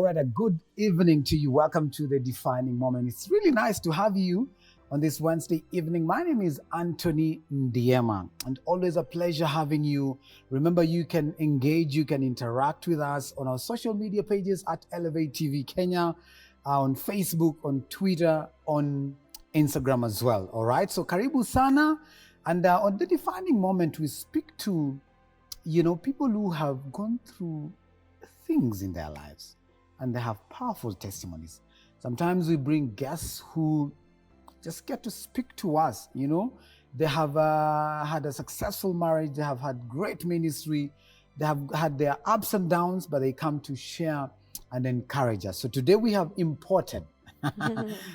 right, a good evening to you. Welcome to the Defining Moment. It's really nice to have you on this Wednesday evening. My name is Anthony Ndiema, and always a pleasure having you. Remember, you can engage, you can interact with us on our social media pages at Elevate TV Kenya, on Facebook, on Twitter, on Instagram as well. All right, so karibu sana. And on the Defining Moment, we speak to, people who have gone through things in their lives and they have powerful testimonies. Sometimes we bring guests who just get to speak to us. They have had a successful marriage, they have had great ministry, they have had their ups and downs, but they come to share and encourage us. So today we have imported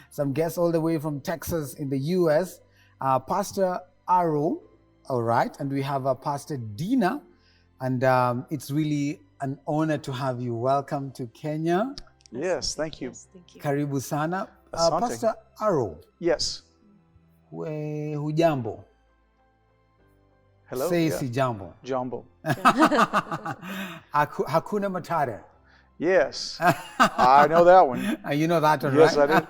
some guests all the way from Texas in the US, Pastor Aro, all right, and we have Pastor Dina, and it's really an honor to have you. Welcome to Kenya. Yes, thank you. Yes, thank you. Karibu sana. Asante. Pastor Aro, Yes. hujambo? Hello. Say Yeah. si jambo. Jumbo. Hakuna Matata. Yes. I know that one. You know that one, Yes, right? I do.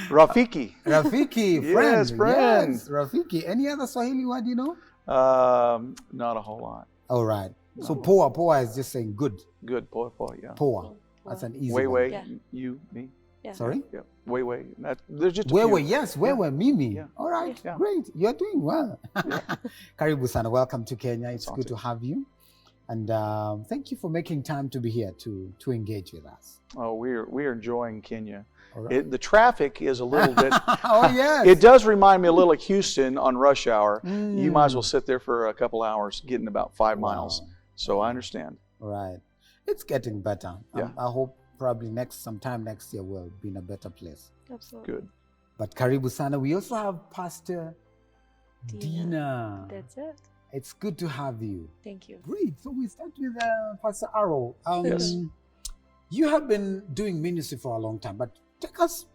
Rafiki. Rafiki, Yes, friend. Yes, Rafiki. Any other Swahili word you know? Not a whole lot. All right. So poa is just saying good. Good. Boy, yeah. Poa. That's an easy Way, one. way. Yeah. You, me. Yeah. Sorry? Yeah. Way. There's just a Wewe, few. yes, Wewe, Mimi. Yeah. All right, Yeah. great. You're doing well. Yeah. Karibu sana. Welcome to Kenya. It's good Asante. to have you. And thank you for making time to be here to engage with us. Oh, we're enjoying Kenya. All right. The traffic is a little bit. Oh, yes. It does remind me a little of Houston on rush hour. Mm. You might as well sit there for a couple hours, getting about 5 Wow. miles. So I understand. Right. It's getting better. Yeah. I hope probably sometime next year we'll be in a better place. Absolutely. Good. But Karibu sana. We also have Pastor Dina. Dina. That's it. It's good to have you. Thank you. Great. So we start with Pastor Aro. Yes. You have been doing ministry for a long time, but take us,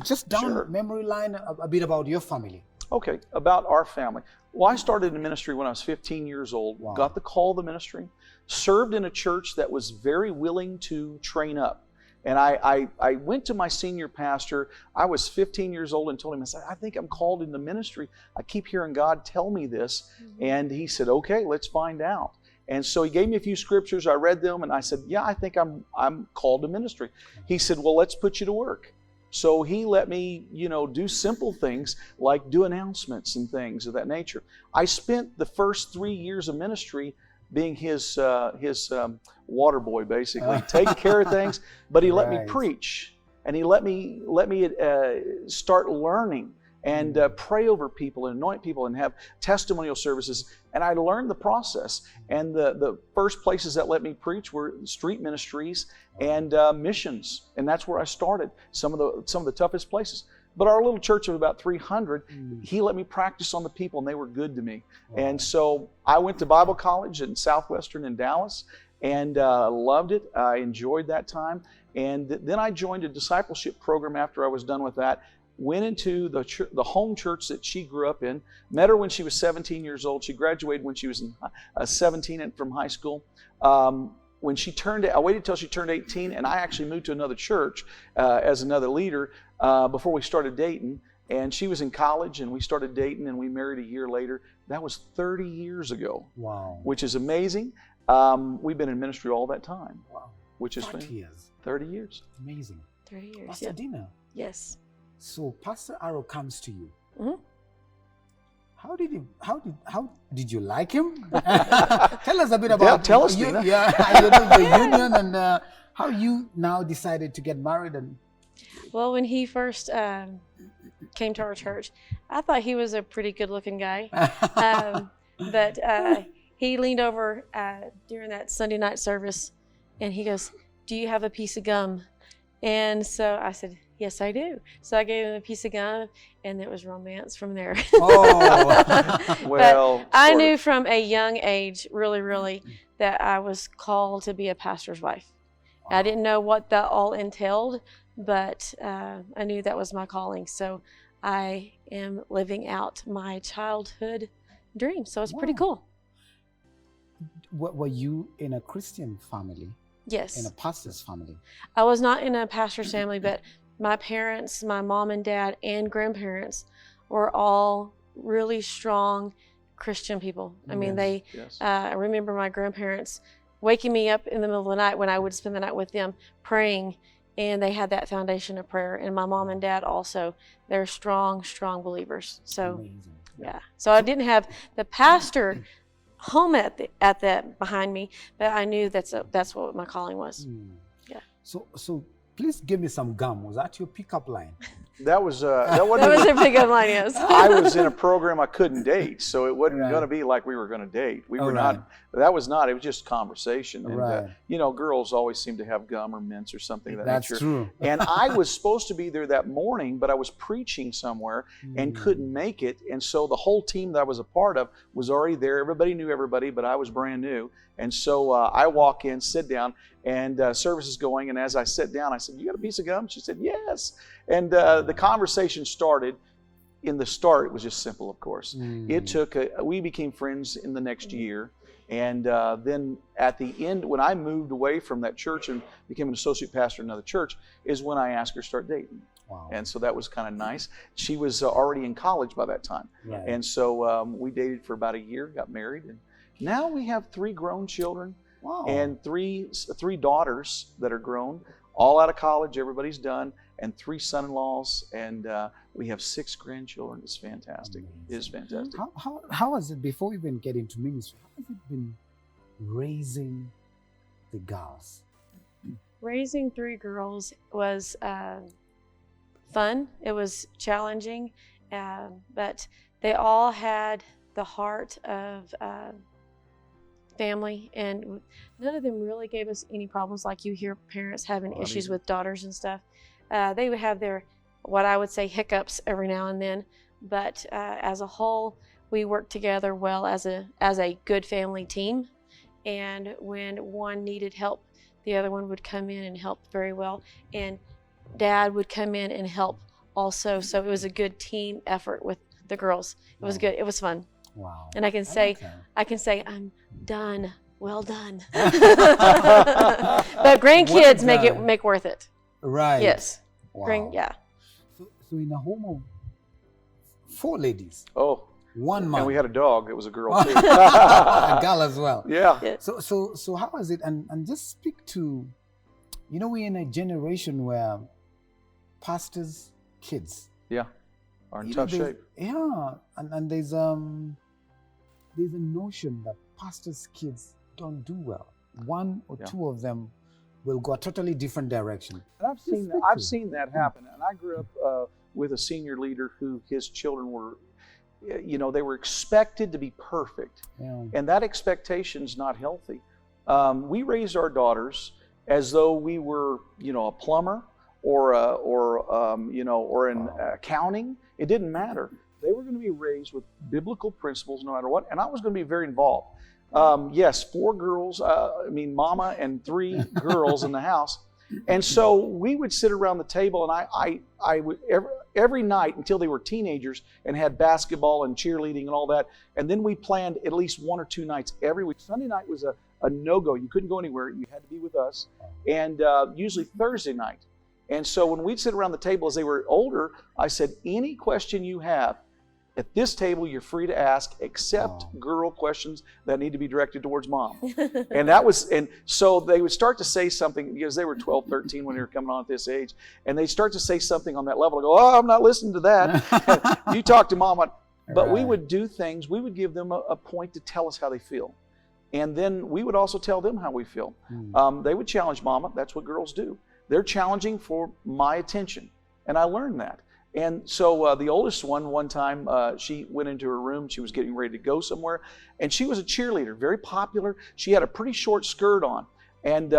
just down Sure. memory line a bit about your family. Okay, about our family. Well, I started in ministry when I was 15 years old, Wow. got the call of the ministry, served in a church that was very willing to train up. And I went to my senior pastor. I was 15 years old and told him, I think I'm called into ministry. I keep hearing God tell me this. And he said, okay, let's find out. And so he gave me a few scriptures. I read them and I said, yeah, I think I'm called to ministry. He said, well, let's put you to work. So he let me, do simple things like do announcements and things of that nature. I spent the first 3 years of ministry being his water boy, basically, taking care of things. But he let me Right. preach, and he let me start learning and pray over people and anoint people and have testimonial services. And I learned the process. And the first places that let me preach were street ministries and missions, and that's where I started. Some of the toughest places. But our little church of about 300, he let me practice on the people, and they were good to me. Wow. And so I went to Bible college in Southwestern in Dallas, and loved it. I enjoyed that time. And then I joined a discipleship program after I was done with that. Went into the home church that she grew up in. Met her when she was 17 years old. She graduated when she was 17 from high school. When she I waited till she turned 18, and I actually moved to another church as another leader before we started dating. And she was in college, and we started dating, and we married a year later. That was 30 years ago, Wow. which is amazing. We've been in ministry all that time, Wow. which has 30 been years. 30 years. Amazing. 30 years. Pastor Yeah. Dina, Yes. so Pastor Aro comes to you. Mhm. How did you like him? Tell us a bit about tell us, you, Dina. your union and how you now decided to get married. And Well, when he first came to our church, I thought he was a pretty good-looking guy. But he leaned over during that Sunday night service, and he goes, "Do you have a piece of gum?" And so I said, "Yes, I do." So I gave him a piece of gum, and it was romance from there. Oh. Well, But I sort knew of. from a young age, really, that I was called to be a pastor's wife. I didn't know what that all entailed, but I knew that was my calling. So I am living out my childhood dream. So it's pretty Wow. cool. Were you in a Christian family? Yes. in a pastor's family. I was not in a pastor's family, but my parents, my mom and dad and grandparents were all really strong Christian people. I mean, Yes. Yes. I remember my grandparents waking me up in the middle of the night when I would spend the night with them praying, and they had that foundation of prayer. And my mom and dad also, they're strong believers. So Amazing. yeah. So I didn't have the pastor home at that behind me, but I knew that's what my calling was. Yeah. So please give me some gum. Was that your pickup line? That was that That wasn't. was their pickup line, yes. I was in a program I couldn't date, so it wasn't Right. going to be like we were going to date. We Oh, were right. not. That was not. It was just conversation. And, Right. you know, girls always seem to have gum or mints or something of that That's nature. true. And I was supposed to be there that morning, but I was preaching somewhere and couldn't make it. And so the whole team that I was a part of was already there. Everybody knew everybody, but I was brand new. And so I walk in, sit down, and service is going. And as I sit down, I said, "You got a piece of gum?" She said, "Yes." And the conversation started. In the start, it was just simple, of course. It took, we became friends in the next year. And then at the end, when I moved away from that church and became an associate pastor in another church, is when I asked her to start dating. Wow. And so that was kind of nice. She was already in college by that time. Right. And so we dated for about a year, got married. And now we have 3 grown children Wow. and three daughters that are grown, all out of college, everybody's done, and 3 son-in-laws. And we have 6 grandchildren. It's fantastic. It is fantastic. How has it, before we even get into ministry, how has it been raising the girls? Raising 3 girls was fun. It was challenging, but they all had the heart of family, and none of them really gave us any problems like you hear parents having Well, I issues mean- with daughters and stuff. They would have their, what I would say, hiccups every now and then, but as a whole, we worked together well as a good family team. And when one needed help, the other one would come in and help very well, and Dad would come in and help also. So it was a good team effort with the girls. It was good. It was fun. Wow. And I can like say, I'm done. Well done. But grandkids Well done. make worth it. Right. Yes. Wow. Yeah. So in a home of 4 ladies, Oh, 1 man, and we had a dog. It was a girl, too. a girl as well. Yeah. So how is it? And just speak to, we're in a generation where pastors' kids, Are in you know, tough there's- shape. Yeah, and there's a notion that pastors' kids don't do well. 1 or Yeah. 2 of them will go a totally different direction. And I've seen that. Speak I've to seen that happen. And I grew up with a senior leader who his children were, they were expected to be perfect, Yeah. and that expectation's not healthy. We raised our daughters as though we were, a plumber or in accounting. It didn't matter. They were going to be raised with biblical principles no matter what, and I was going to be very involved. Yes, 4 girls, mama and 3 girls in the house. And so we would sit around the table, and I would every night until they were teenagers and had basketball and cheerleading and all that. And then we planned at least 1 or 2 nights every week. Sunday night was a no-go. You couldn't go anywhere. You had to be with us. And usually Thursday night. And so when we'd sit around the table as they were older, I said, any question you have, at this table, you're free to ask, except girl questions that need to be directed towards mom. And so they would start to say something, because they were 12, 13 when they were coming on at this age, and they'd start to say something on that level. I go, I'm not listening to that. You talk to mom. But we would do things, we would give them a point to tell us how they feel. And then we would also tell them how we feel. They would challenge mama. That's what girls do. They're challenging for my attention. And I learned that. And so the oldest one time, she went into her room. She was getting ready to go somewhere. And she was a cheerleader, very popular. She had a pretty short skirt on. And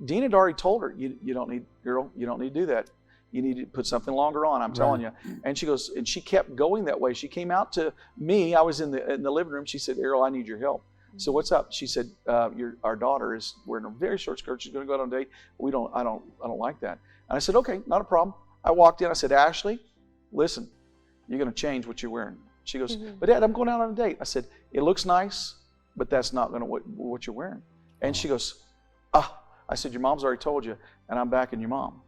Dean had already told her, you don't need to do that. You need to put something longer on, I'm telling you. And she goes, and she kept going that way. She came out to me. I was in the living room. She said, Errol, I need your help. So what's up? She said, our daughter is wearing a very short skirt. She's going to go out on a date. I don't like that. And I said, okay, not a problem. I walked in. I said, Ashley, listen, you're going to change what you're wearing. She goes, but Dad, I'm going out on a date. I said, it looks nice, but that's not going to what you're wearing. And she goes, I said, your mom's already told you, and I'm backing your mom.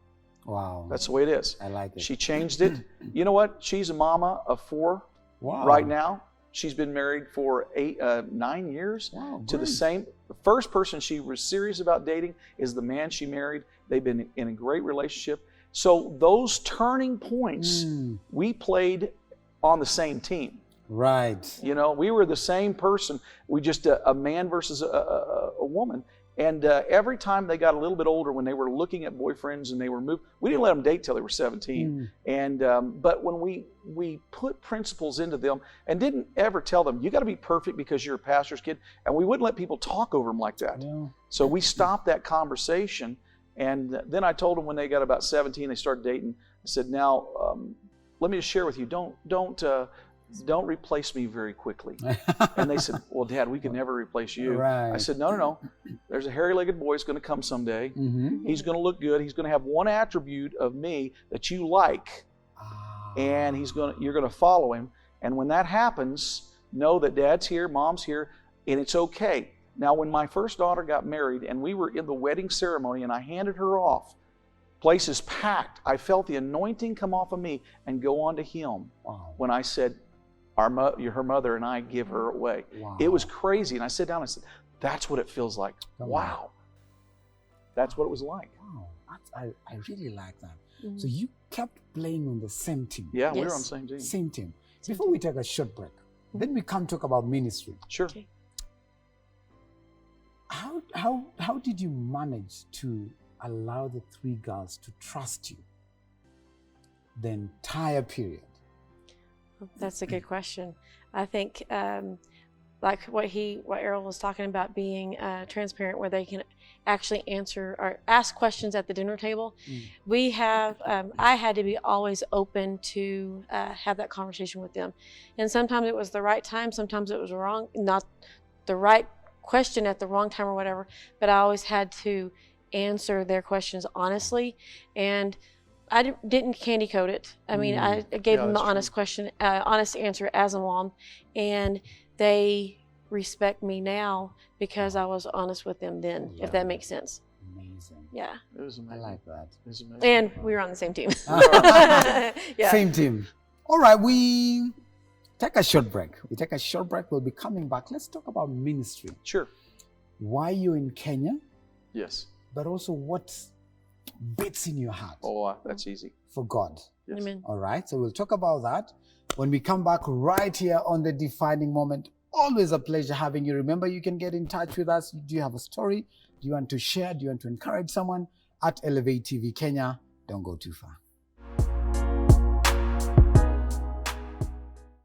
Wow. That's the way it is. I like it. She changed it. You know what? She's a mama of 4 Wow. right now. She's been married for 9 years Wow, to the great. same. The first person she was serious about dating is the man she married. They've been in a great relationship. So those turning points, we played on the same team. Right. You know, we were the same person. We just a man versus a woman. And every time they got a little bit older, when they were looking at boyfriends and they were moved, we didn't let them date till they were 17. And but when we put principles into them and didn't ever tell them, you got to be perfect because you're a pastor's kid, and we wouldn't let people talk over them like that. Yeah. So we stopped that conversation. And then I told them when they got about 17, they started dating. I said, now let me just share with you, don't replace me very quickly. And they said, well, Dad, we could never replace you. Right. I said, no. There's a hairy-legged boy who's going to come someday. He's going to look good. He's going to have one attribute of me that you like, and you're going to follow him. And when that happens, know that Dad's here, Mom's here, and it's okay. Now, when my first daughter got married and we were in the wedding ceremony and I handed her off, place is packed. I felt the anointing come off of me and go on to him. Wow. When I said, her mother and I give her away. Wow. It was crazy. And I sat down and I said, that's what it feels like. Come on. Wow. That's what it was like. Wow. I really like that. So you kept playing on the same team. Yeah, we were Yes. on the same team. Same team. Before we take a short break, then we come talk about ministry. Sure. Okay. How did you manage to allow the 3 girls to trust you the entire period? That's a good question. I think like what Errol was talking about, being transparent, where they can actually answer or ask questions at the dinner table. We have, I had to be always open to have that conversation with them. And sometimes it was the right time, sometimes it was wrong, not the right question at the wrong time or whatever, but I always had to answer their questions honestly. And I didn't candy coat it. I mean, I gave them the honest question, honest answer as a mom, and they respect me now because I was honest with them then, if that makes sense. Amazing. Yeah. It was amazing. I like that. It was amazing. And we were on the same team. Yeah. Same team. All right, we take a short break. We'll be coming back. Let's talk about ministry. Sure. Why you're in Kenya, Yes. but also what beats in your heart Oh, that's easy. for God. Yes. Amen. All right, so we'll talk about that when we come back right here on The Defining Moment. Always a pleasure having you. Remember, you can get in touch with us. Do you have a story? Do you want to share? Do you want to encourage someone? At Elevate TV Kenya. Don't go too far.